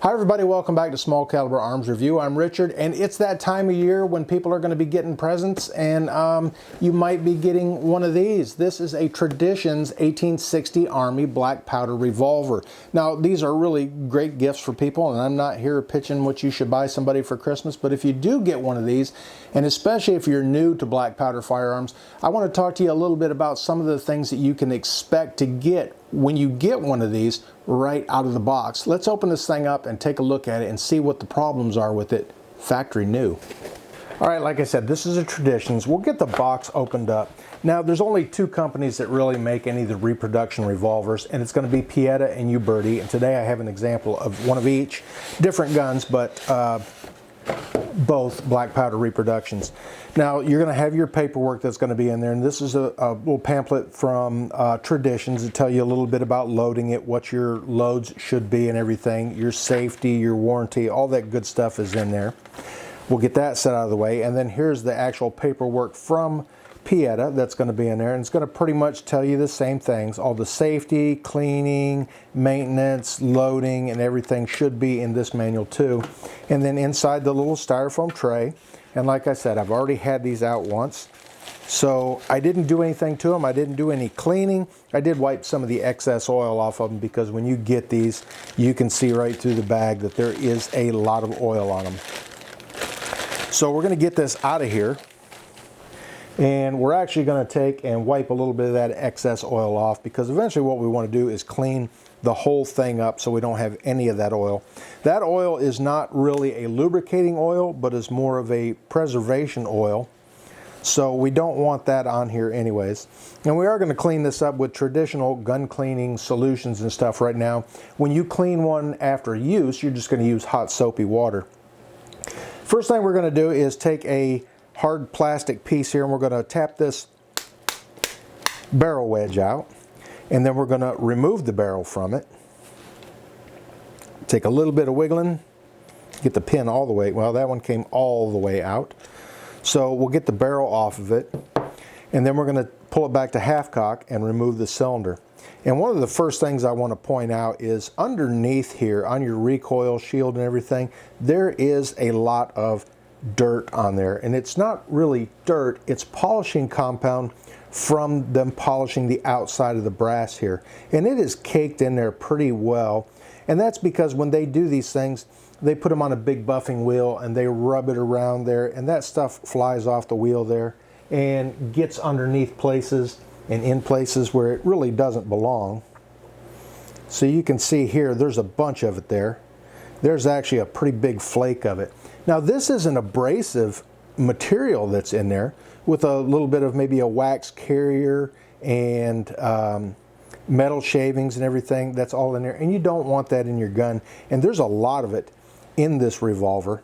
Hi everybody, welcome back to Small Caliber Arms Review. I'm Richard, and it's that time of year when people are going to be getting presents, and you might be getting one of these. This is a Traditions 1860 Army Black Powder Revolver. Now, these are really great gifts for people, and I'm not here pitching what you should buy somebody for Christmas, but if you do get one of these, and especially if you're new to black powder firearms, I want to talk to you a little bit about some of the things that you can expect to get when you get one of these right out of the box. Let's open this thing up and take a look at it and see what the problems are with it factory new. All right, like I said, this is a Traditions. We'll get the box opened up. Now, there's only two companies that really make any of the reproduction revolvers, and it's going to be Pietta and Uberti. And today I have an example of one of each, different guns, but both black powder reproductions. Now, you're going to have your paperwork that's going to be in there, and this is a little pamphlet from Traditions that tell you a little bit about loading it, what your loads should be and everything, your safety, your warranty, all that good stuff is in there. We'll get that set out of the way, and then here's the actual paperwork from Pietta that's going to be in there, and it's going to pretty much tell you the same things. All the safety, cleaning, maintenance, loading, and everything should be in this manual too. And then inside the little styrofoam tray, and like I said, I've already had these out once, so I didn't do anything to them. I didn't do any cleaning. I did wipe some of the excess oil off of them, because when you get these, you can see right through the bag that there is a lot of oil on them. So we're going to get this out of here, and we're actually going to take and wipe a little bit of that excess oil off, because eventually what we want to do is clean the whole thing up so we don't have any of that oil. That oil is not really a lubricating oil, but is more of a preservation oil. So we don't want that on here anyways. And we are going to clean this up with traditional gun cleaning solutions and stuff right now. When you clean one after use, you're just going to use hot soapy water. First thing we're going to do is take a hard plastic piece here, and we're going to tap this barrel wedge out, and then we're going to remove the barrel from it. Take a little bit of wiggling, get the pin all the way, well, that one came all the way out. So we'll get the barrel off of it, and then we're going to pull it back to half cock and remove the cylinder. And one of the first things I want to point out is underneath here on your recoil shield and everything, there is a lot of dirt on there, and it's not really dirt, it's polishing compound from them polishing the outside of the brass here, and it is caked in there pretty well. And that's because when they do these things, they put them on a big buffing wheel and they rub it around there, and that stuff flies off the wheel there and gets underneath places and in places where it really doesn't belong. So you can see here, there's a bunch of it there. There's actually a pretty big flake of it. Now, this is an abrasive material that's in there with a little bit of maybe a wax carrier and metal shavings and everything. That's all in there, and you don't want that in your gun. And there's a lot of it in this revolver.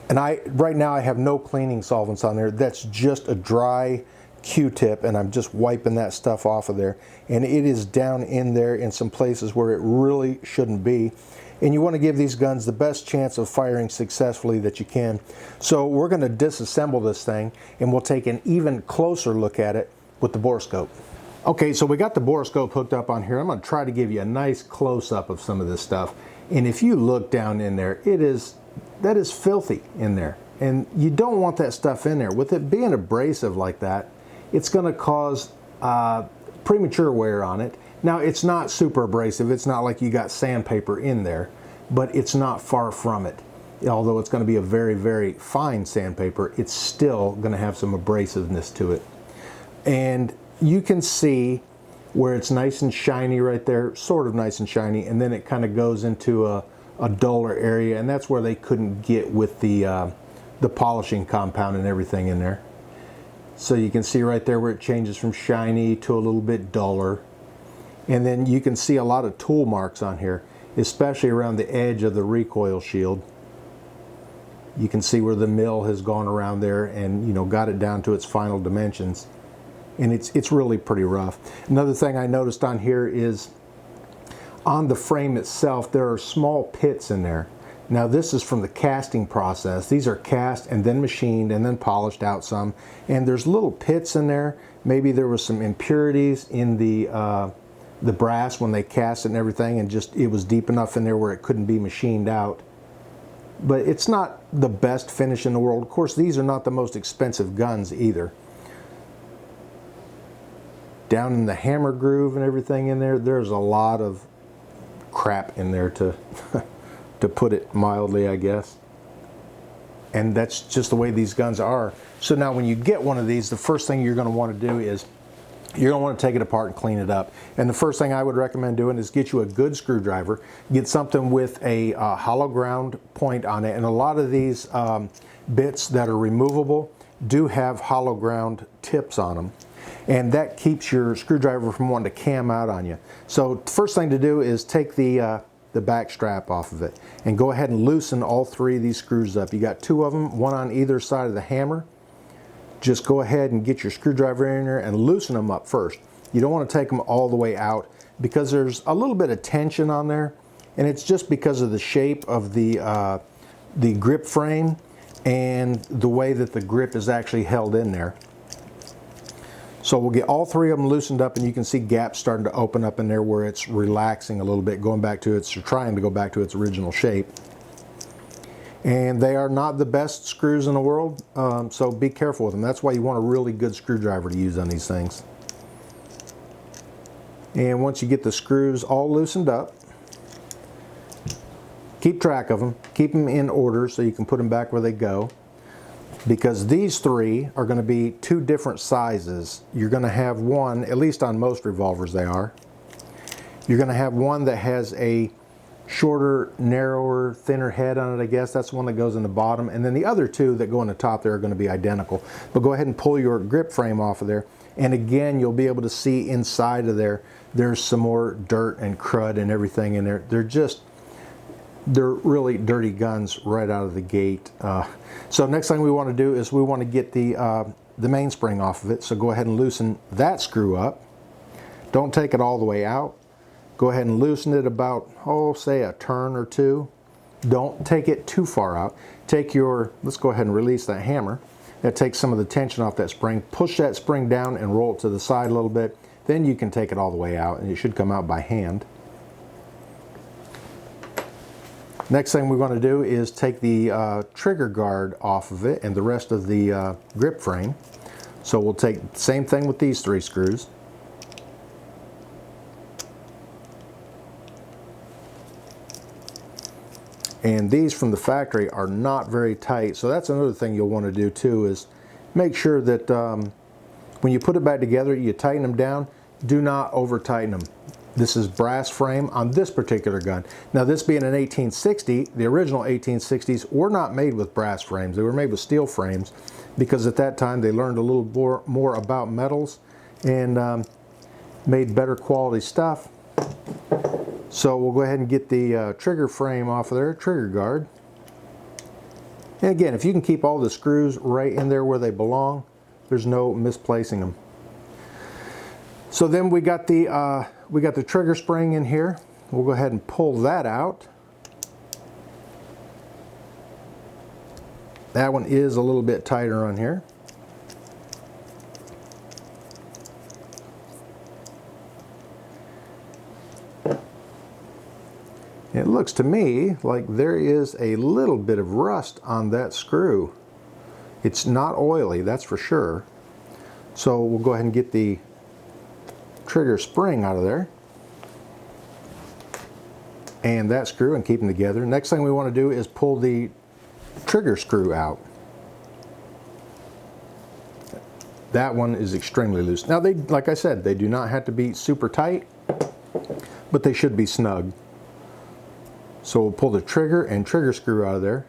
And right now I have no cleaning solvents on there. That's just a dry Q-tip, and I'm just wiping that stuff off of there. And it is down in there in some places where it really shouldn't be. And you want to give these guns the best chance of firing successfully that you can. So we're going to disassemble this thing, and we'll take an even closer look at it with the borescope. Okay, so we got the borescope hooked up on here. I'm going to try to give you a nice close-up of some of this stuff. And if you look down in there, that is filthy in there. And you don't want that stuff in there. With it being abrasive like that, it's going to cause premature wear on it. Now, it's not super abrasive. It's not like you got sandpaper in there, but it's not far from it. Although it's going to be a very, very fine sandpaper, it's still going to have some abrasiveness to it. And you can see where it's nice and shiny right there, sort of nice and shiny, and then it kind of goes into a duller area, and that's where they couldn't get with the polishing compound and everything in there. So you can see right there where it changes from shiny to a little bit duller. And then you can see a lot of tool marks on here, especially around the edge of the recoil shield. You can see where the mill has gone around there and, you know, got it down to its final dimensions. And it's really pretty rough. Another thing I noticed on here is on the frame itself, there are small pits in there. Now, this is from the casting process. These are cast and then machined and then polished out some. And there's little pits in there. Maybe there was some impurities in the the brass when they cast it and everything, and just it was deep enough in there where it couldn't be machined out. But it's not the best finish in the world. Of course, these are not the most expensive guns either. Down in the hammer groove and everything in there, there's a lot of crap in there, to to put it mildly, I guess. And that's just the way these guns are. So now when you get one of these, the first thing you're going to want to do is you're going to want to take it apart and clean it up. And the first thing I would recommend doing is get you a good screwdriver, get something with a hollow ground point on it. And a lot of these bits that are removable do have hollow ground tips on them. And that keeps your screwdriver from wanting to cam out on you. So first thing to do is take the back strap off of it and go ahead and loosen all three of these screws up. You got two of them, one on either side of the hammer. Just go ahead and get your screwdriver in there and loosen them up first. You don't want to take them all the way out because there's a little bit of tension on there, and it's just because of the shape of the grip frame and the way that the grip is actually held in there. So we'll get all three of them loosened up, and you can see gaps starting to open up in there where it's relaxing a little bit, going back to its, or trying to go back to its original shape. And they are not the best screws in the world, so be careful with them. That's why you want a really good screwdriver to use on these things. And once you get the screws all loosened up, keep track of them, keep them in order so you can put them back where they go. Because these three are going to be two different sizes. You're going to have one, at least on most revolvers they are, you're going to have one that has a shorter, narrower, thinner head on it, I guess. That's the one that goes in the bottom. And then the other two that go in the top there are going to be identical. But go ahead and pull your grip frame off of there. And again, you'll be able to see inside of there, there's some more dirt and crud and everything in there. They're really dirty guns right out of the gate. So next thing we want to do is we want to get the mainspring off of it. So go ahead and loosen that screw up. Don't take it all the way out. Go ahead and loosen it about, say a turn or two. Don't take it too far out. Let's go ahead and release that hammer. That takes some of the tension off that spring. Push that spring down and roll it to the side a little bit. Then you can take it all the way out, and it should come out by hand. Next thing we're going to do is take the trigger guard off of it and the rest of the grip frame. So we'll take the same thing with these three screws. And these from the factory are not very tight, so that's another thing you'll want to do too, is make sure that when you put it back together, you tighten them down. Do not over tighten them. This is brass frame on this particular gun. Now this being an 1860, the original 1860s were not made with brass frames. They were made with steel frames because at that time they learned a little more about metals and made better quality stuff. So we'll go ahead and get the trigger frame off of there, trigger guard. And again, if you can keep all the screws right in there where they belong, there's no misplacing them. So then we got the trigger spring in here. We'll go ahead and pull that out. That one is a little bit tighter on here. It looks to me like there is a little bit of rust on that screw. It's not oily, that's for sure. So we'll go ahead and get the trigger spring out of there and that screw and keep them together. Next thing we want to do is pull the trigger screw out. That one is extremely loose. Now like I said, they do not have to be super tight, but they should be snug. So we'll pull the trigger and trigger screw out of there.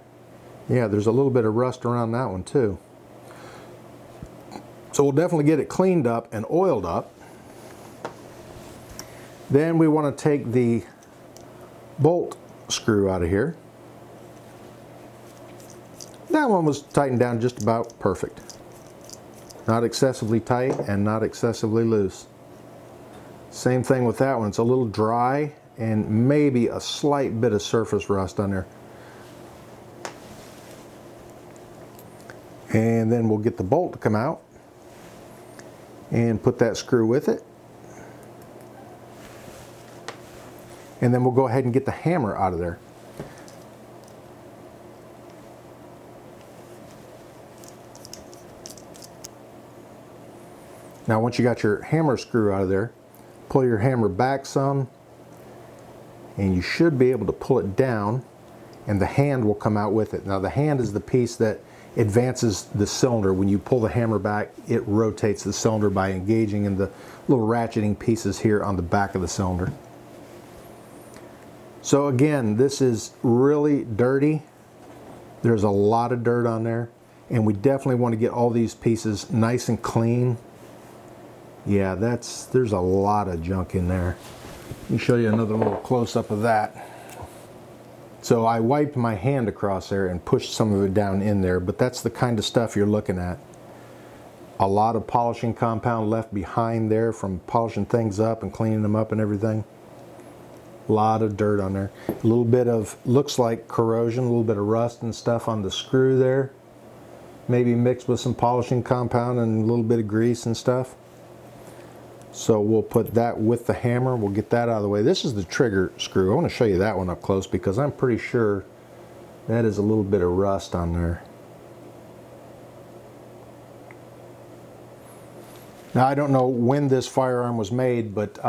Yeah, there's a little bit of rust around that one too. So we'll definitely get it cleaned up and oiled up. Then we want to take the bolt screw out of here. That one was tightened down just about perfect. Not excessively tight and not excessively loose. Same thing with that one. It's a little dry and maybe a slight bit of surface rust on there. And then we'll get the bolt to come out and put that screw with it. and then we'll go ahead and get the hammer out of there. Now once you got your hammer screw out of there, pull your hammer back some, and you should be able to pull it down, and the hand will come out with it. Now the hand is the piece that advances the cylinder. When you pull the hammer back, it rotates the cylinder by engaging in the little ratcheting pieces here on the back of the cylinder. So again, this is really dirty. There's a lot of dirt on there, and we definitely want to get all these pieces nice and clean. Yeah, there's a lot of junk in there. Let me show you another little close-up of that. So I wiped my hand across there and pushed some of it down in there, but that's the kind of stuff you're looking at. A lot of polishing compound left behind there from polishing things up and cleaning them up and everything. A lot of dirt on there. A little bit of, looks like corrosion, a little bit of rust and stuff on the screw there. Maybe mixed with some polishing compound and a little bit of grease and stuff. So we'll put that with the hammer. We'll get that out of the way. This is the trigger screw. I want to show you that one up close because I'm pretty sure that is a little bit of rust on there. Now I don't know when this firearm was made, but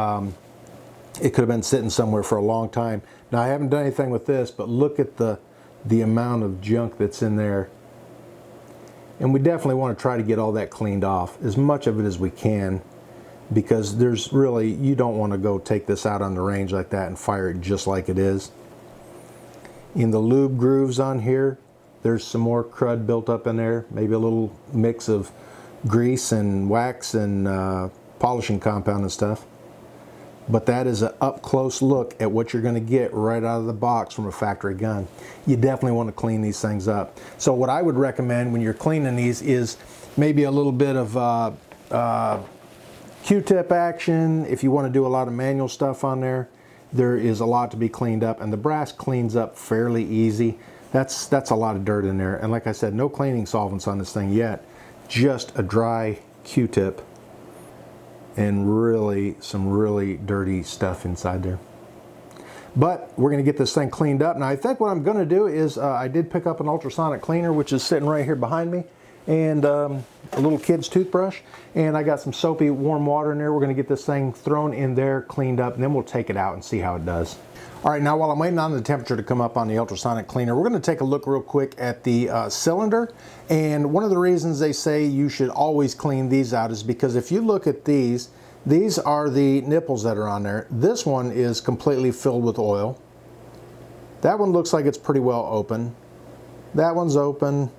it could have been sitting somewhere for a long time. Now I haven't done anything with this, but look at the amount of junk that's in there. And we definitely want to try to get all that cleaned off, as much of it as we can. Because there's really, you don't want to go take this out on the range like that and fire it just like it is. In the lube grooves on here, there's some more crud built up in there. Maybe a little mix of grease and wax and polishing compound and stuff. But that is an up close look at what you're going to get right out of the box from a factory gun. You definitely want to clean these things up. So what I would recommend when you're cleaning these is maybe a little bit of Q-tip action. If you want to do a lot of manual stuff on there, there is a lot to be cleaned up, and the brass cleans up fairly easy. That's a lot of dirt in there, and like I said, no cleaning solvents on this thing yet, just a dry Q-tip and really some really dirty stuff inside there. But we're going to get this thing cleaned up. Now I think what I'm going to do is I did pick up an ultrasonic cleaner, which is sitting right here behind me, and a little kid's toothbrush, and I got some soapy warm water in there. We're going to get this thing thrown in there, cleaned up, and then we'll take it out and see how it does. All right, now while I'm waiting on the temperature to come up on the ultrasonic cleaner, we're going to take a look real quick at the cylinder. And one of the reasons they say you should always clean these out is because if you look at these are the nipples that are on there. This one is completely filled with oil. That one looks like it's pretty well open. That one's open.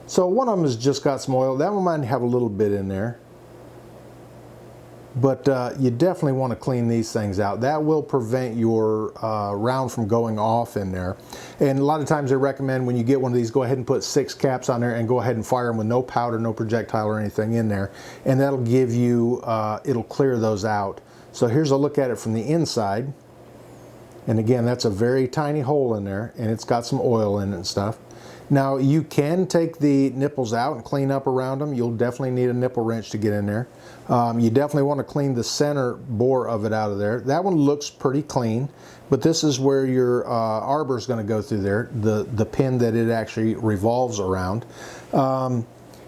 So one of them has just got some oil. That one might have a little bit in there. But you definitely want to clean these things out. That will prevent your round from going off in there. And a lot of times they recommend when you get one of these, go ahead and put 6 caps on there and go ahead and fire them with no powder, no projectile or anything in there. And that'll give you, it'll clear those out. So here's a look at it from the inside. And again, that's a very tiny hole in there, and it's got some oil in it and stuff. Now you can take the nipples out and clean up around them. You'll definitely need a nipple wrench to get in there. You definitely want to clean the center bore of it out of there. That one looks pretty clean, but this is where your arbor is going to go through there, the pin that it actually revolves around. And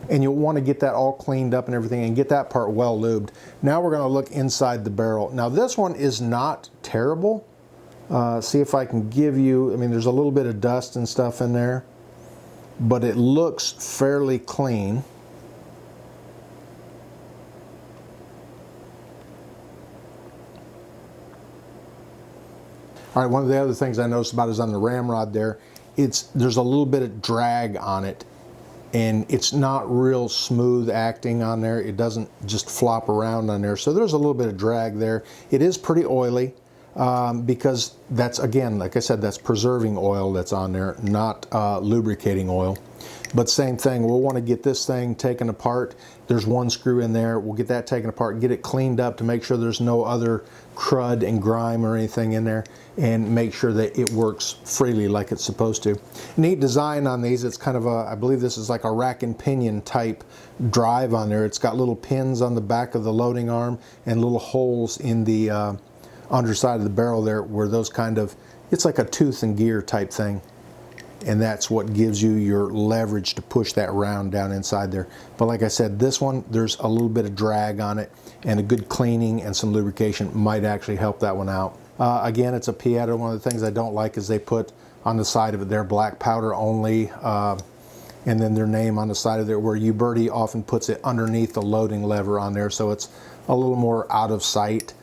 you'll want to get that all cleaned up and everything and get that part well lubed. Now we're going to look inside the barrel. Now this one is not terrible. See if I can give you, I mean there's a little bit of dust and stuff in there, but it looks fairly clean. All right, one of the other things I noticed about is on the ramrod there, there's a little bit of drag on it, and it's not real smooth acting on there. It doesn't just flop around on there, so there's a little bit of drag there. It is pretty oily. Because that's, again, like I said, that's preserving oil that's on there, not lubricating oil. But same thing, we'll want to get this thing taken apart. There's one screw in there. We'll get that taken apart, get it cleaned up to make sure there's no other crud and grime or anything in there, and make sure that it works freely like it's supposed to. Neat design on these. It's kind of a, I believe this is like a rack and pinion type drive on there. It's got little pins on the back of the loading arm and little holes in the underside of the barrel there, where those kind of, it's like a tooth and gear type thing. And that's what gives you your leverage to push that round down inside there. But like I said, this one, there's a little bit of drag on it, and a good cleaning and some lubrication might actually help that one out. Again, it's a Pietta. One of the things I don't like is they put on the side of it there black powder only, and then their name on the side of there, where Uberti often puts it underneath the loading lever on there, so it's a little more out of sight.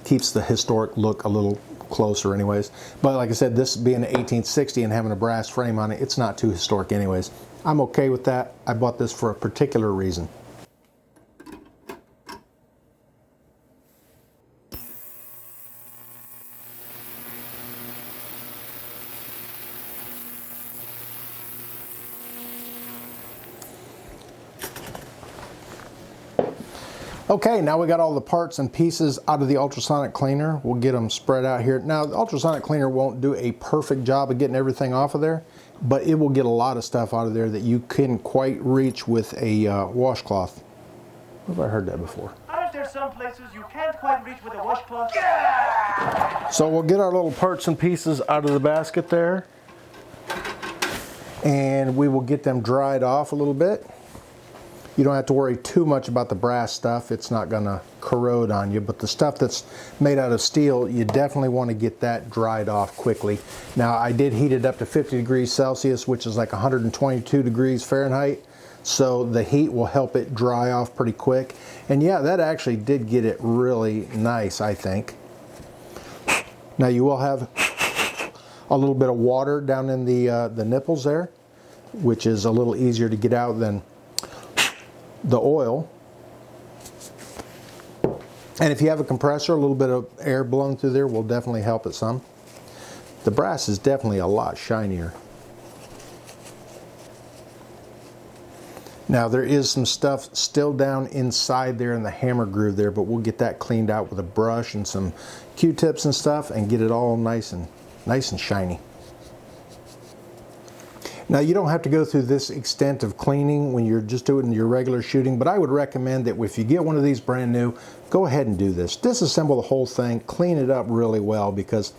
Keeps the historic look a little closer anyways. But like I said, this being an 1860 and having a brass frame on it, it's not too historic anyways. I'm okay with that. I bought this for a particular reason. Okay, now we got all the parts and pieces out of the ultrasonic cleaner. We'll get them spread out here. Now, the ultrasonic cleaner won't do a perfect job of getting everything off of there, but it will get a lot of stuff out of there that you couldn't quite reach with a washcloth. Where have I heard that before? Aren't there some places you can't quite reach with a washcloth? So we'll get our little parts and pieces out of the basket there, and we will get them dried off a little bit. You don't have to worry too much about the brass stuff. It's not going to corrode on you, but the stuff that's made out of steel, you definitely want to get that dried off quickly. Now, I did heat it up to 50 degrees Celsius, which is like 122 degrees Fahrenheit, so the heat will help it dry off pretty quick. And yeah, that actually did get it really nice, I think. Now, you will have a little bit of water down in the nipples there, which is a little easier to get out than the oil. And if you have a compressor, a little bit of air blown through there will definitely help it some. The brass is definitely a lot shinier. Now, there is some stuff still down inside there in the hammer groove there, but we'll get that cleaned out with a brush and some Q-tips and stuff and get it all nice and shiny. Now, you don't have to go through this extent of cleaning when you're just doing your regular shooting, but I would recommend that if you get one of these brand new, go ahead and do this. Disassemble the whole thing, clean it up really well, because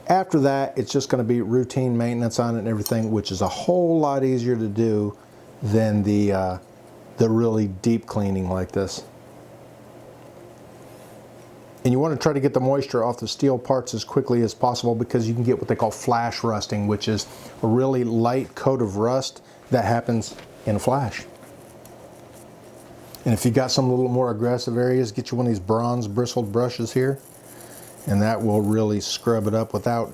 after that, it's just going to be routine maintenance on it and everything, which is a whole lot easier to do than the really deep cleaning like this. And you want to try to get the moisture off the steel parts as quickly as possible, because you can get what they call flash rusting, which is a really light coat of rust that happens in a flash. And if you got some little more aggressive areas, get you one of these bronze bristled brushes here, and that will really scrub it up without,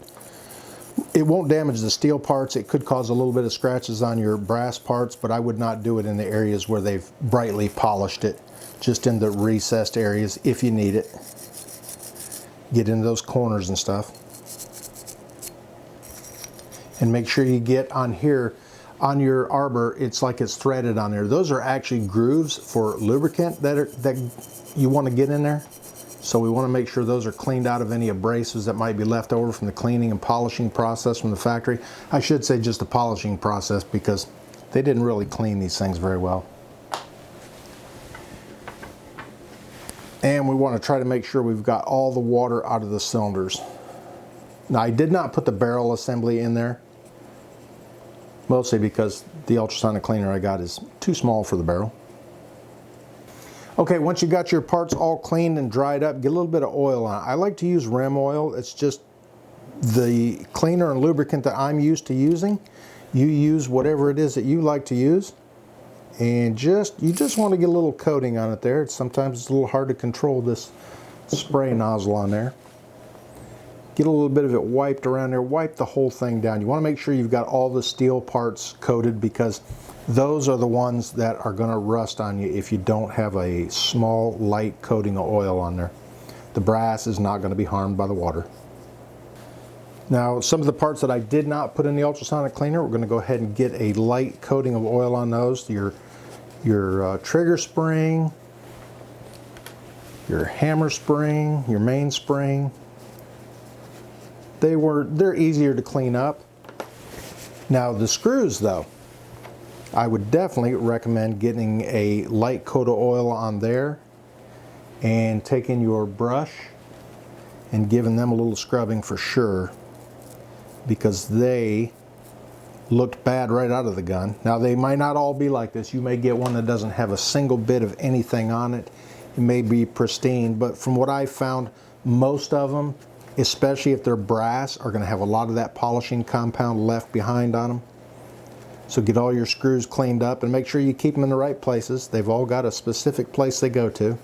it won't damage the steel parts. It could cause a little bit of scratches on your brass parts, but I would not do it in the areas where they've brightly polished it, just in the recessed areas if you need it. Get into those corners and stuff. And make sure you get on here, on your arbor, it's like it's threaded on there. Those are actually grooves for lubricant that you want to get in there. So we want to make sure those are cleaned out of any abrasives that might be left over from the cleaning and polishing process from the factory. I should say just the polishing process, because they didn't really clean these things very well. And we want to try to make sure we've got all the water out of the cylinders. Now, I did not put the barrel assembly in there, mostly because the ultrasonic cleaner I got is too small for the barrel. Okay, once you got your parts all cleaned and dried up, get a little bit of oil on it. I like to use Rem oil. It's just the cleaner and lubricant that I'm used to using. You use whatever it is that you like to use. And you just want to get a little coating on it there. Sometimes it's a little hard to control this spray nozzle on there. Get a little bit of it wiped around there. Wipe the whole thing down. You want to make sure you've got all the steel parts coated, because those are the ones that are going to rust on you if you don't have a small, light coating of oil on there. The brass is not going to be harmed by the water. Now, some of the parts that I did not put in the ultrasonic cleaner, we're going to go ahead and get a light coating of oil on those. Your trigger spring, your hammer spring, your mainspring. They're easier to clean up. Now, the screws, though, I would definitely recommend getting a light coat of oil on there and taking your brush and giving them a little scrubbing for sure, because they looked bad right out of the gun. Now they might not all be like this. You may get one that doesn't have a single bit of anything on it. It may be pristine, but from what I've found, most of them, especially if they're brass, are going to have a lot of that polishing compound left behind on them. So get all your screws cleaned up and make sure you keep them in the right places. They've all got a specific place they go to.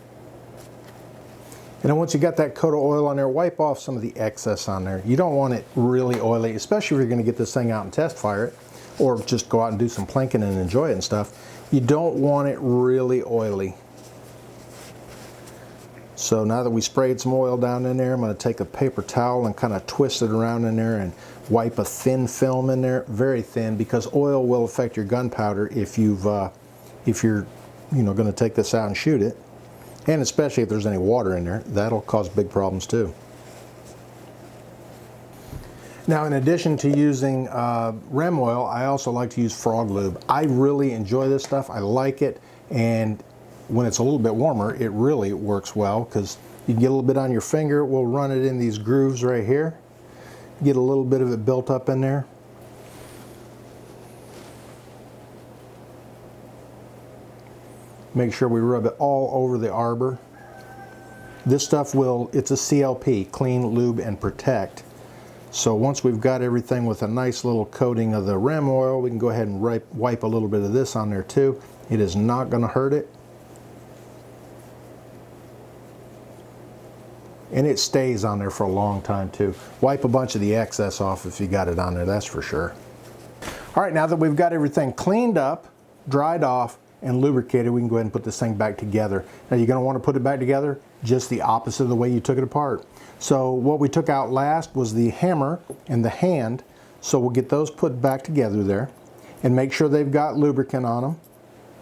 And then once you got that coat of oil on there, wipe off some of the excess on there. You don't want it really oily, especially if you're going to get this thing out and test fire it, or just go out and do some plinking and enjoy it and stuff. You don't want it really oily. So now that we sprayed some oil down in there, I'm going to take a paper towel and kind of twist it around in there and wipe a thin film in there, very thin, because oil will affect your gunpowder if you're going to take this out and shoot it, and especially if there's any water in there, that'll cause big problems too. Now, in addition to using Rem oil, I also like to use FrogLube. I really enjoy this stuff. I like it, and when it's a little bit warmer, it really works well, because you can get a little bit on your finger. We'll run it in these grooves right here. Get a little bit of it built up in there. Make sure we rub it all over the arbor. This stuff it's a CLP, Clean, Lube, and Protect. So once we've got everything with a nice little coating of the Rem oil, we can go ahead and wipe a little bit of this on there too. It is not going to hurt it. And it stays on there for a long time too. Wipe a bunch of the excess off if you got it on there, that's for sure. All right, now that we've got everything cleaned up, dried off, and lubricated, we can go ahead and put this thing back together. Now you're going to want to put it back together just the opposite of the way you took it apart. So what we took out last was the hammer and the hand. So we'll get those put back together there and make sure they've got lubricant on them.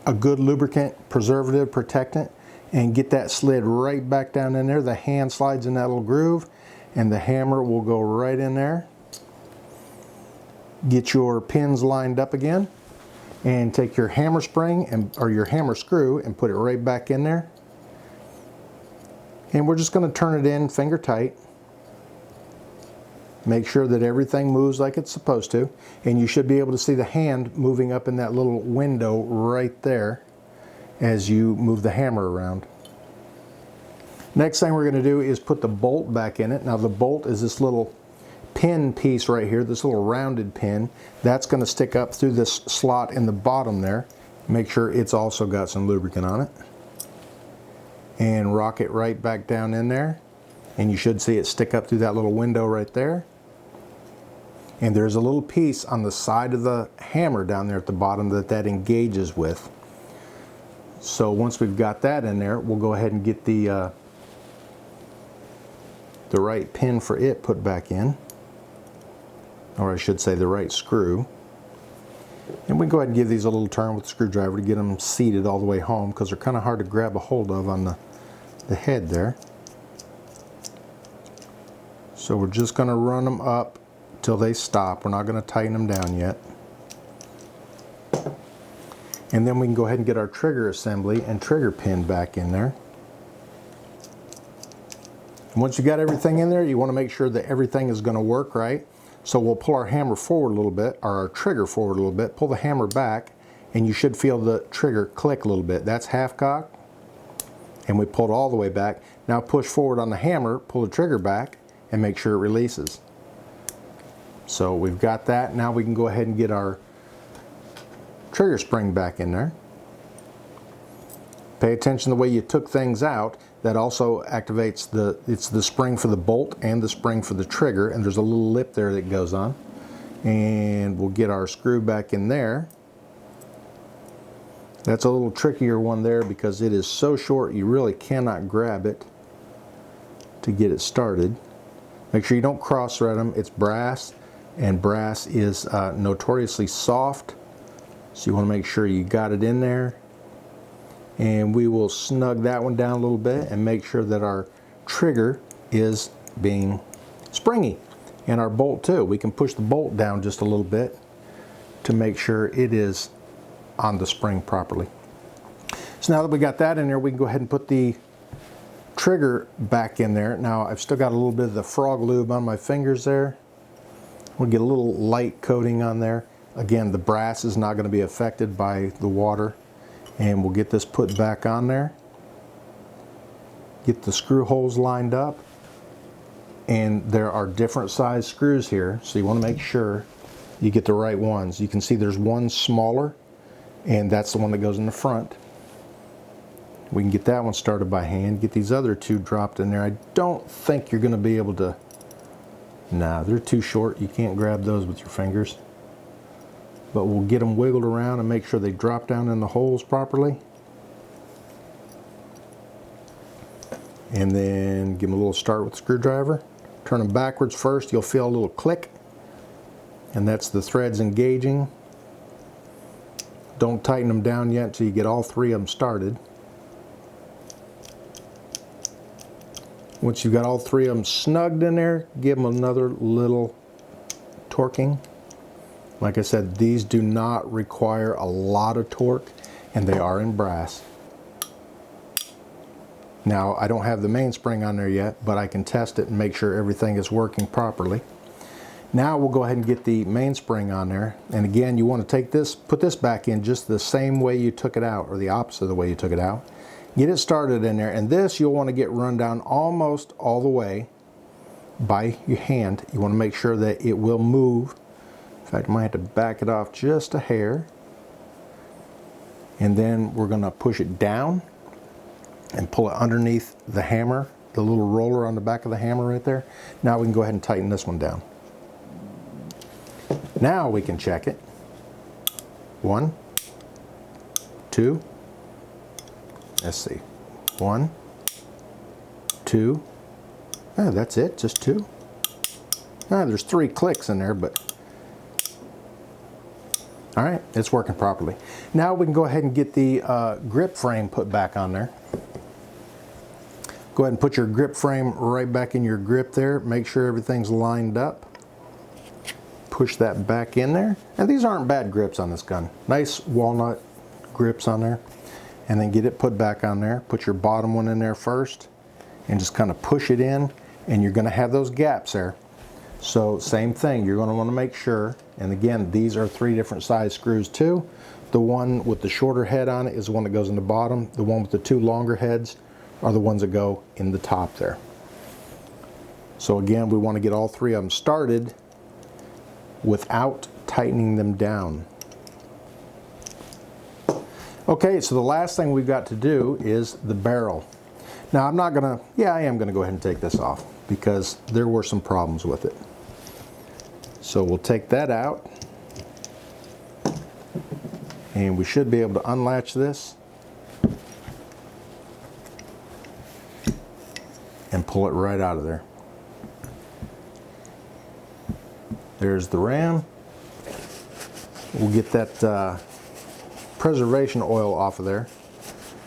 A good lubricant, preservative, protectant, and get that slid right back down in there. The hand slides in that little groove, and the hammer will go right in there. Get your pins lined up again, and take your hammer spring or your hammer screw and put it right back in there. And we're just going to turn it in finger tight. Make sure that everything moves like it's supposed to, and you should be able to see the hand moving up in that little window right there as you move the hammer around. Next thing we're going to do is put the bolt back in it. Now the bolt is this little pin piece right here, this little rounded pin. That's going to stick up through this slot in the bottom there. Make sure it's also got some lubricant on it. And rock it right back down in there. And you should see it stick up through that little window right there. And there's a little piece on the side of the hammer down there at the bottom that engages with. So once we've got that in there, we'll go ahead and get the right pin for it put back in. Or I should say the right screw. And we can go ahead and give these a little turn with the screwdriver to get them seated all the way home, because they're kind of hard to grab a hold of on the head there. So we're just going to run them up till they stop. We're not going to tighten them down yet. And then we can go ahead and get our trigger assembly and trigger pin back in there. And once you got everything in there, you want to make sure that everything is going to work right. So we'll pull our hammer forward a little bit, or our trigger forward a little bit, pull the hammer back, and you should feel the trigger click a little bit. That's half cock, and we pulled all the way back. Now push forward on the hammer, pull the trigger back, and make sure it releases. So we've got that. Now we can go ahead and get our trigger spring back in there. Pay attention to the way you took things out. That also activates it's the spring for the bolt and the spring for the trigger, and there's a little lip there that goes on. And we'll get our screw back in there. That's a little trickier one there because it is so short you really cannot grab it to get it started. Make sure you don't cross thread them. It's brass, and brass is notoriously soft. So you want to make sure you got it in there. And we will snug that one down a little bit and make sure that our trigger is being springy. And our bolt too. We can push the bolt down just a little bit to make sure it is on the spring properly. So now that we got that in there, we can go ahead and put the trigger back in there. Now I've still got a little bit of the FrogLube on my fingers there. We'll get a little light coating on there. Again, the brass is not going to be affected by the water. And we'll get this put back on there. Get the screw holes lined up. And there are different size screws here, so you want to make sure you get the right ones. You can see there's one smaller, and that's the one that goes in the front. We can get that one started by hand. Get these other two dropped in there. I don't think you're going to be able to... Nah, they're too short. You can't grab those with your fingers. But we'll get them wiggled around and make sure they drop down in the holes properly. And then give them a little start with the screwdriver. Turn them backwards first. You'll feel a little click. And that's the threads engaging. Don't tighten them down yet until you get all three of them started. Once you've got all three of them snugged in there, give them another little torquing. Like I said, these do not require a lot of torque, and they are in brass. Now, I don't have the mainspring on there yet, but I can test it and make sure everything is working properly. Now we'll go ahead and get the mainspring on there. And again, you want to take this, put this back in just the same way you took it out, or the opposite of the way you took it out. Get it started in there, and this you'll want to get run down almost all the way by your hand. You want to make sure that it will move. In fact, I might have to back it off just a hair. And then we're going to push it down and pull it underneath the hammer, the little roller on the back of the hammer right there. Now we can go ahead and tighten this one down. Now we can check it. 1, 2, let's see, 1, 2, that's it, just 2. There's 3 clicks in there, but all right, it's working properly. Now we can go ahead and get the grip frame put back on there. Go ahead and put your grip frame right back in your grip there. Make sure everything's lined up. Push that back in there. And these aren't bad grips on this gun. Nice walnut grips on there. And then get it put back on there. Put your bottom one in there first and just kind of push it in, and you're going to have those gaps there. So same thing, you're going to want to make sure, and again, these are 3 different size screws too. The one with the shorter head on it is the one that goes in the bottom. The one with the 2 longer heads are the ones that go in the top there. So again, we want to get all 3 of them started without tightening them down. Okay, so the last thing we've got to do is the barrel. Now I'm not gonna, I am gonna go ahead and take this off because there were some problems with it. So we'll take that out, and we should be able to unlatch this and pull it right out of there. There's the ram. We'll get that preservation oil off of there.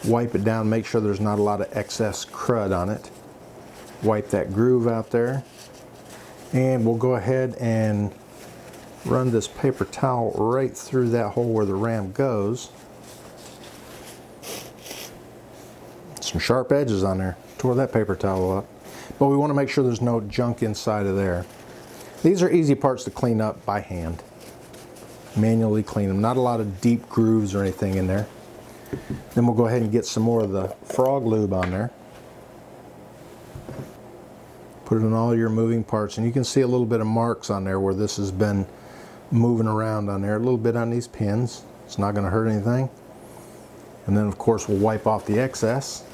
Wipe it down, make sure there's not a lot of excess crud on it. Wipe that groove out there. And we'll go ahead and run this paper towel right through that hole where the ram goes. Some sharp edges on there. Tore that paper towel up. But we want to make sure there's no junk inside of there. These are easy parts to clean up by hand. Manually clean them. Not a lot of deep grooves or anything in there. Then we'll go ahead and get some more of the FrogLube on there. Put it on all your moving parts, and you can see a little bit of marks on there where this has been moving around on there. A little bit on these pins. It's not going to hurt anything. And then of course we'll wipe off the excess.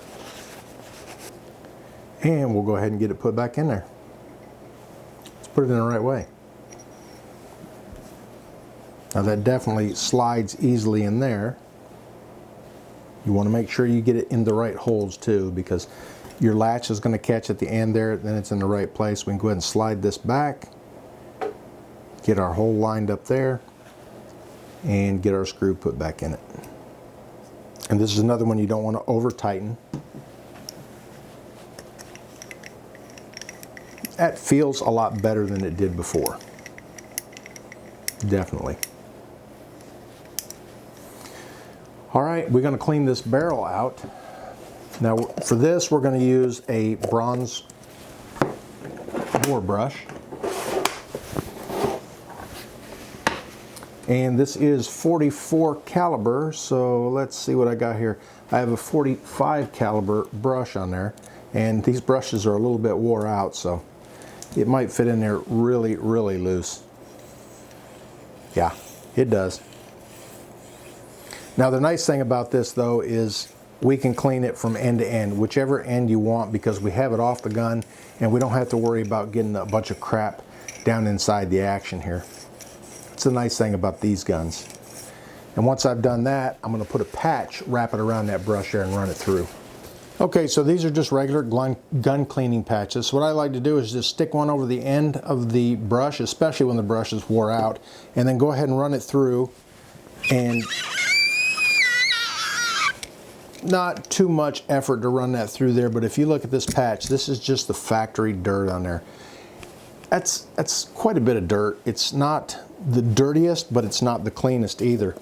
And we'll go ahead and get it put back in there. Let's put it in the right way. Now that definitely slides easily in there. You want to make sure you get it in the right holes too, because your latch is going to catch at the end there, then it's in the right place. We can go ahead and slide this back, get our hole lined up there, and get our screw put back in it. And this is another one you don't want to over tighten. That feels a lot better than it did before. Definitely. All right, we're going to clean this barrel out. Now for this, we're going to use a bronze bore brush. And this is 44 caliber, so let's see what I got here. I have a 45 caliber brush on there, and these brushes are a little bit wore out, so it might fit in there really, really loose. Yeah, it does. Now the nice thing about this though is we can clean it from end to end, whichever end you want, because we have it off the gun and we don't have to worry about getting a bunch of crap down inside the action here. It's the nice thing about these guns. And once I've done that, I'm going to put a patch, wrap it around that brush there and run it through. Okay, so these are just regular gun cleaning patches. So what I like to do is just stick one over the end of the brush, especially when the brush is wore out, and then go ahead and run it through. And not too much effort to run that through there, but if you look at this patch, this is just the factory dirt on there. That's quite a bit of dirt. It's not the dirtiest, but it's not the cleanest either.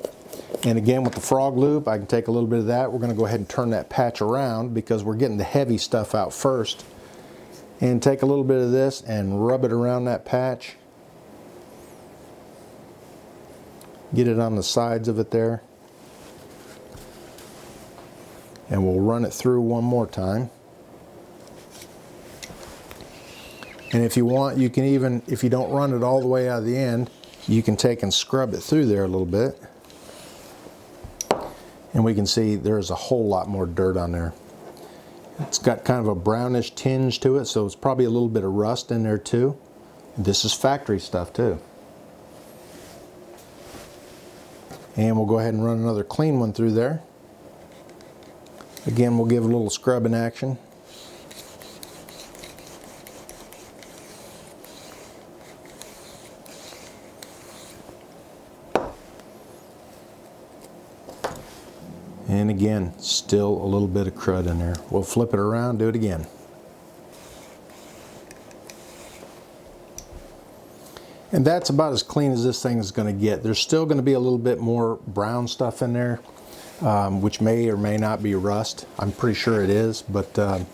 And again, with the FrogLube, I can take a little bit of that. We're going to go ahead and turn that patch around because we're getting the heavy stuff out first. And take a little bit of this and rub it around that patch. Get it on the sides of it there. And we'll run it through one more time. And if you want, you can even, if you don't run it all the way out of the end, you can take and scrub it through there a little bit. And we can see there's a whole lot more dirt on there. It's got kind of a brownish tinge to it, so it's probably a little bit of rust in there too. This is factory stuff too. And we'll go ahead and run another clean one through there. Again, we'll give a little scrubbing action. And again, still a little bit of crud in there. We'll flip it around, do it again. And that's about as clean as this thing is going to get. There's still going to be a little bit more brown stuff in there, which may or may not be rust. I'm pretty sure it is, but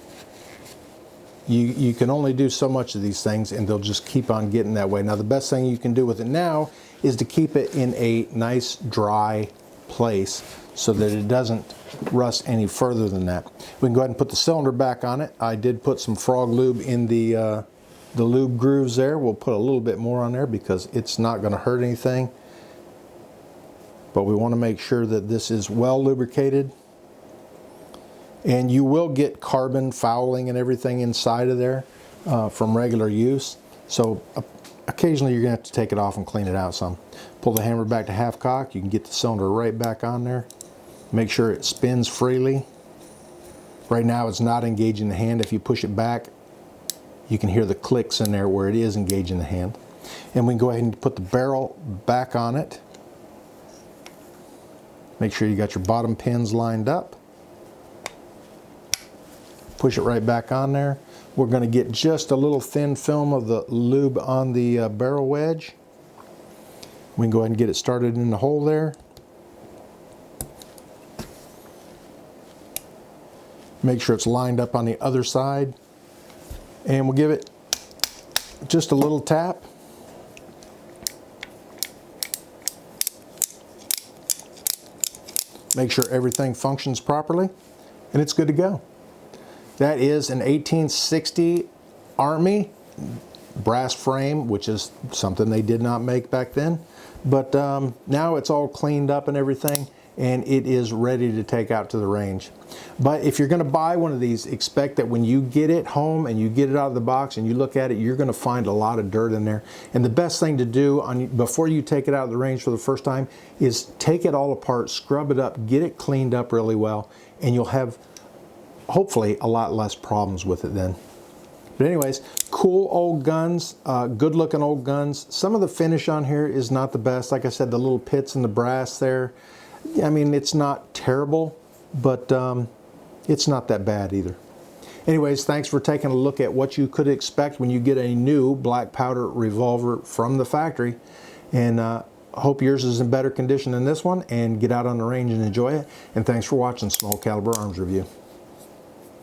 you can only do so much of these things and they'll just keep on getting that way. Now the best thing you can do with it now is to keep it in a nice dry place so that it doesn't rust any further than that. We can go ahead and put the cylinder back on it. I did put some FrogLube in the lube grooves there. We'll put a little bit more on there because it's not going to hurt anything. But we want to make sure that this is well lubricated. And you will get carbon fouling and everything inside of there from regular use. So occasionally you're going to have to take it off and clean it out some. Pull the hammer back to half cock. You can get the cylinder right back on there. Make sure it spins freely. Right now it's not engaging the hand. If you push it back, you can hear the clicks in there where it is engaging the hand. And we can go ahead and put the barrel back on it. Make sure you got your bottom pins lined up. Push it right back on there. We're going to get just a little thin film of the lube on the barrel wedge. We can go ahead and get it started in the hole there. Make sure it's lined up on the other side. And we'll give it just a little tap. Make sure everything functions properly, and it's good to go. That is an 1860 Army brass frame, which is something they did not make back then. But now it's all cleaned up and everything, and it is ready to take out to the range. But if you're going to buy one of these, expect that when you get it home and you get it out of the box and you look at it, you're going to find a lot of dirt in there. And the best thing to do before you take it out of the range for the first time is take it all apart, scrub it up, get it cleaned up really well, and you'll have hopefully a lot less problems with it then. But anyways, cool old guns, good looking old guns. Some of the finish on here is not the best. Like I said, the little pits in the brass there, I mean, it's not terrible, but it's not that bad either. Anyways, thanks for taking a look at what you could expect when you get a new Black Powder Revolver from the factory. And hope yours is in better condition than this one, and get out on the range and enjoy it. And thanks for watching Small Caliber Arms Review.